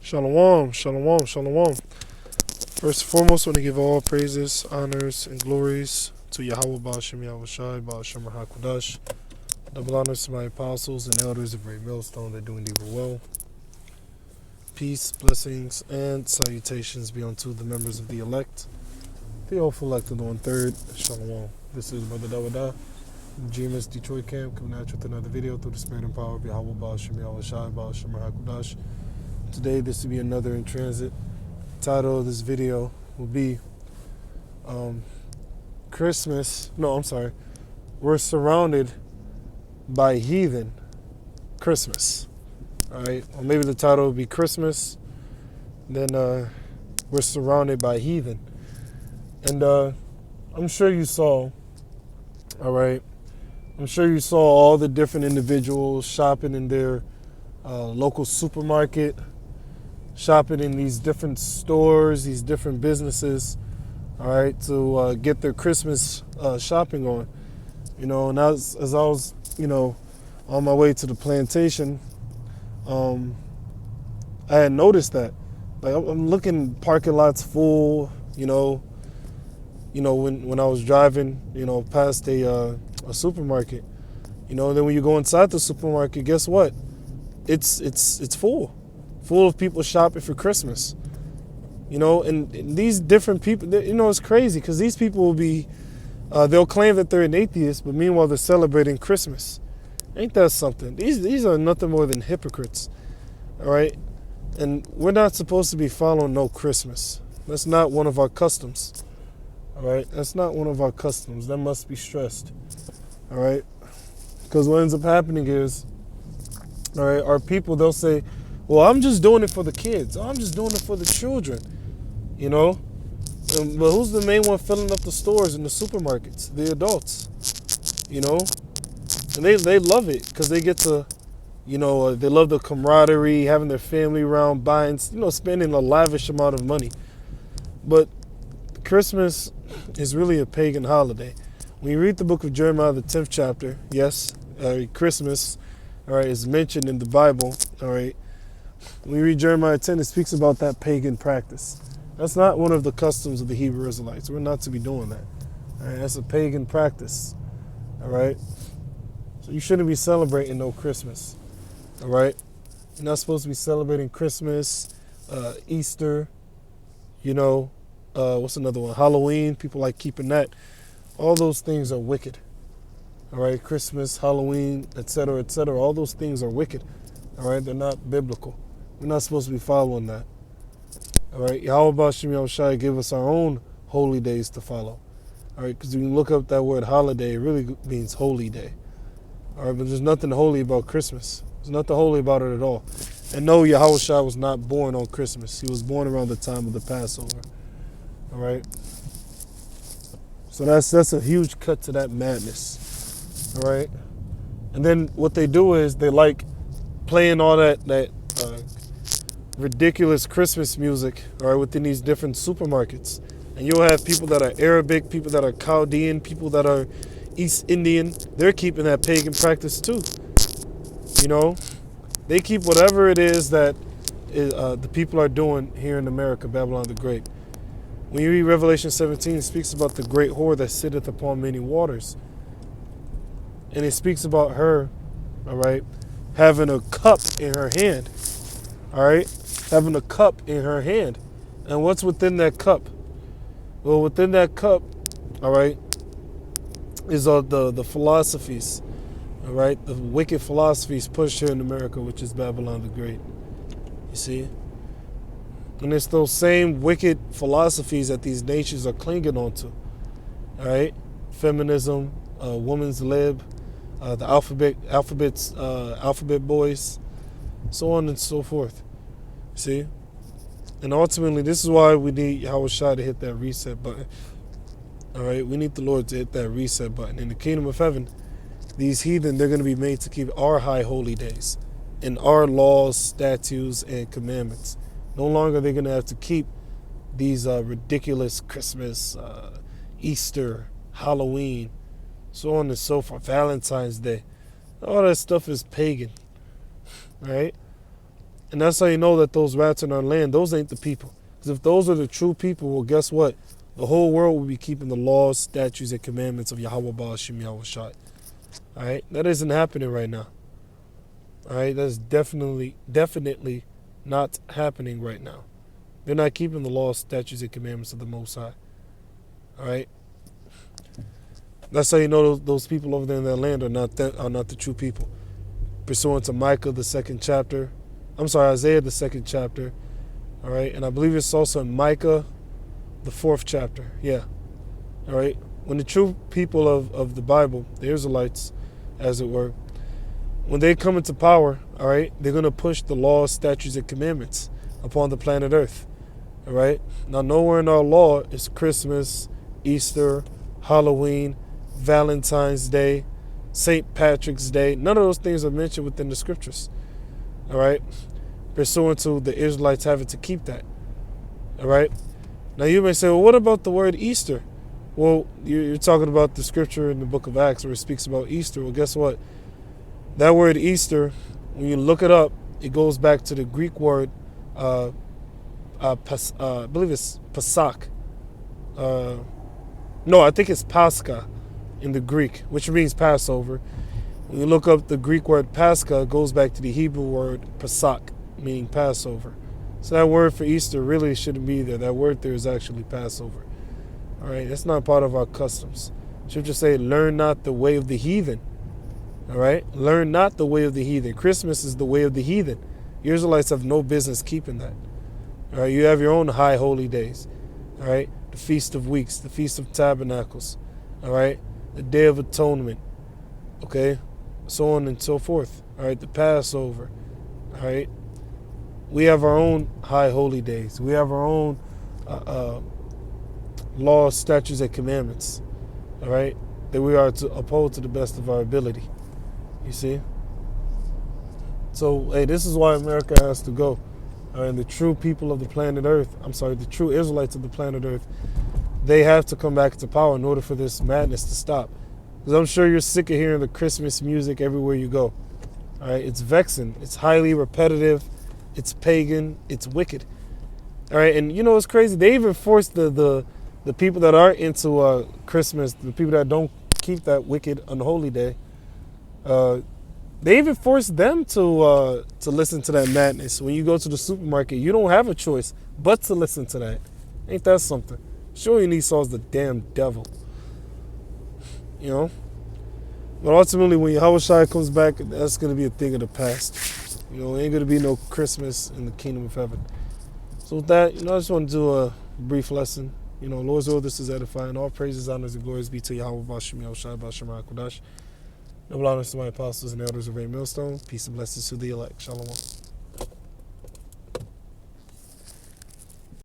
Shalom, shalom, shalom. First and foremost, I want to give all praises, honors, and glories to Yahweh Ba'ashem Yahushai, Ba'ashem HaKodash. Double honors to my apostles and elders of Great Millstone that do indeed well. Peace, blessings, and salutations be unto the members of the elect, the hopeful elect of the 1/3. Shalom. This is Brother Dawada, GMS Detroit Camp, coming at you with another video through the spirit and power of Yahweh Ba'ashem Yahushai, Ba'ashem HaKodash. Today, this will be another in transit. Title of this video will be Christmas. No, I'm sorry. We're surrounded by heathen Christmas. All right. Or maybe the title will be Christmas. Then we're surrounded by heathen. And I'm sure you saw, all right, I'm sure you saw all the different individuals shopping in their local supermarket, shopping in these different stores, these different businesses, all right, to get their Christmas shopping on. You know, and as I was, on my way to the plantation, I had noticed that. Like, I'm looking, parking lots full, when I was driving, past a supermarket, then when you go inside the supermarket, guess what? It's full of people shopping for Christmas, and these different people, it's crazy because these people will be, they'll claim that they're an atheist, but meanwhile they're celebrating Christmas. Ain't that something? These are nothing more than hypocrites, all right? And we're not supposed to be following no Christmas. That's not one of our customs, all right? That's not one of our customs. That must be stressed, all right? Because what ends up happening is, all right, our people, they'll say, well, I'm just doing it for the kids. I'm just doing it for the children, But who's the main one filling up the stores and the supermarkets? The adults, And they love it because they get to, they love the camaraderie, having their family around, buying, spending a lavish amount of money. But Christmas is really a pagan holiday. When you read the book of Jeremiah, the 10th chapter, yes, Christmas, all right, is mentioned in the Bible, all right. When you read Jeremiah 10, it speaks about that pagan practice. That's not one of the customs of the Hebrew Israelites. We're not to be doing that. All right, that's a pagan practice. All right. So you shouldn't be celebrating no Christmas. All right. You're not supposed to be celebrating Christmas, Easter, what's another one? Halloween. People like keeping that. All those things are wicked. All right. Christmas, Halloween, etc., etc. All those things are wicked. All right. They're not biblical. We're not supposed to be following that. All right. Yahweh Ba'ashem Yahushai gave us our own holy days to follow. All right. Because when you look up that word holiday, it really means holy day. All right. But there's nothing holy about Christmas. There's nothing holy about it at all. And no, Yahushua was not born on Christmas. He was born around the time of the Passover. All right. So that's a huge cut to that madness. All right. And then what they do is they like playing all that ridiculous Christmas music, all right, within these different supermarkets. And you'll have people that are Arabic, people that are Chaldean, people that are East Indian. They're keeping that pagan practice too. They keep whatever it is that the people are doing here in America, Babylon the Great. When you read Revelation 17, it speaks about the great whore that sitteth upon many waters. And it speaks about her, all right, having a cup in her hand, all right, having a cup in her hand. And what's within that cup? Well, within that cup, all right, is the philosophies, all right, the wicked philosophies pushed here in America, which is Babylon the Great. You see? And it's those same wicked philosophies that these nations are clinging onto, all right? Feminism, woman's lib, the alphabet boys, so on and so forth. See? And ultimately, this is why we need Yahushua to hit that reset button. All right? We need the Lord to hit that reset button. In the kingdom of heaven, these heathen, they're going to be made to keep our high holy days and our laws, statutes, and commandments. No longer are they going to have to keep these ridiculous Christmas, Easter, Halloween, so on and so forth, Valentine's Day. All that stuff is pagan, right? And that's how you know that those rats in our land, those ain't the people. Because if those are the true people, well, guess what? The whole world will be keeping the laws, statutes, and commandments of Yahweh Ba'ashim Yahweh Shai. All right? That isn't happening right now. All right? That's definitely not happening right now. They're not keeping the laws, statutes, and commandments of the Most High. All right? That's how you know those people over there in that land are not the true people. Pursuant to Micah, the 2nd chapter. I'm sorry, Isaiah, the 2nd chapter. All right? And I believe it's also in Micah, the 4th chapter. Yeah. All right? When the true people of the Bible, the Israelites, as it were, when they come into power, all right, they're going to push the laws, statutes, and commandments upon the planet Earth. All right? Now, nowhere in our law is Christmas, Easter, Halloween, Valentine's Day, St. Patrick's Day. None of those things are mentioned within the scriptures. All right? Pursuant to the Israelites having to keep that. All right? Now, you may say, well, what about the word Easter? Well, you're talking about the scripture in the book of Acts where it speaks about Easter. Well, guess what? That word Easter, when you look it up, it goes back to the Greek word, I believe it's Pasak. No, I think it's Pascha in the Greek, which means Passover. When you look up the Greek word Pascha, it goes back to the Hebrew word Pasak, meaning Passover. So that word for Easter really shouldn't be there. That word there is actually Passover. All right, that's not part of our customs. Scripture say, learn not the way of the heathen. All right, learn not the way of the heathen. Christmas is the way of the heathen. The Israelites have no business keeping that. All right, you have your own high holy days. All right, the Feast of Weeks, the Feast of Tabernacles. All right, the Day of Atonement. Okay, so on and so forth. All right, the Passover. All right, we have our own high holy days. We have our own laws, statutes, and commandments. All right, that we are to uphold to the best of our ability. You see? So, hey, this is why America has to go. And the true people of the planet Earth, the true Israelites of the planet Earth, they have to come back to power in order for this madness to stop. Because I'm sure you're sick of hearing the Christmas music everywhere you go. All right, it's vexing. It's highly repetitive. It's pagan. It's wicked. All right, and you know what's crazy? They even forced the people that are into Christmas, the people that don't keep that wicked, unholy day, they even force them to listen to that madness. When you go to the supermarket, you don't have a choice but to listen to that. Ain't that something? Showing Esau's the damn devil. You know? But ultimately, when Yahweh comes back, that's going to be a thing of the past. You know, ain't going to be no Christmas in the kingdom of heaven. So with that, I just want to do a brief lesson. Lord's will, this is edifying. All praises, honors, and glories be to Yahweh Ba'ashim Yahweh Shai Ba'ashim HaKodash. Noble honors to my apostles and elders of Ray Millstone. Peace and blessings to the elect. Shalom.